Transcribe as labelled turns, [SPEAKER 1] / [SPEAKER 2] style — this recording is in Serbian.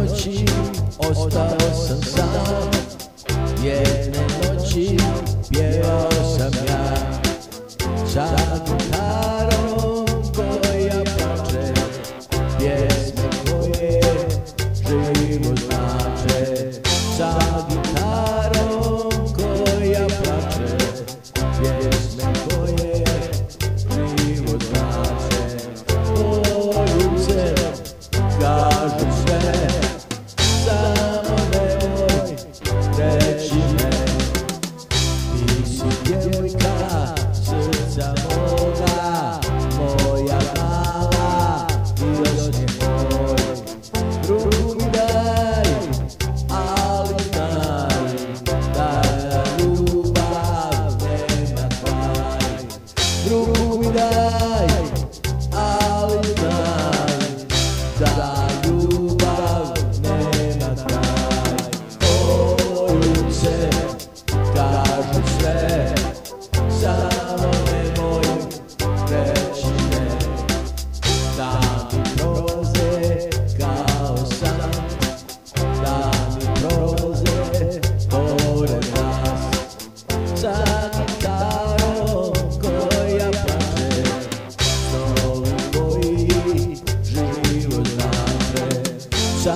[SPEAKER 1] noći ostao sam sam, jedne noći pjevao sam ja sa gitarom koja plače, pjesme koje život znače. Sa gitarom koja plače, pjesme koje život znače. Poljubice kažu sve, samo nemoj reći ne. Ti si djevojka srca moga, moja mala i osmijeh moj. Ruku mi daj, ali znaj da ljubav nema kraj. Ruku mi daj, ali znaj da ljubav nema kraj. Poljubice kažu sve, samo nemoj reći ne. Dani prolaze kao san, dani prolaze pored nas. Sa gitarom koja plače, snovi koji život znače. Sa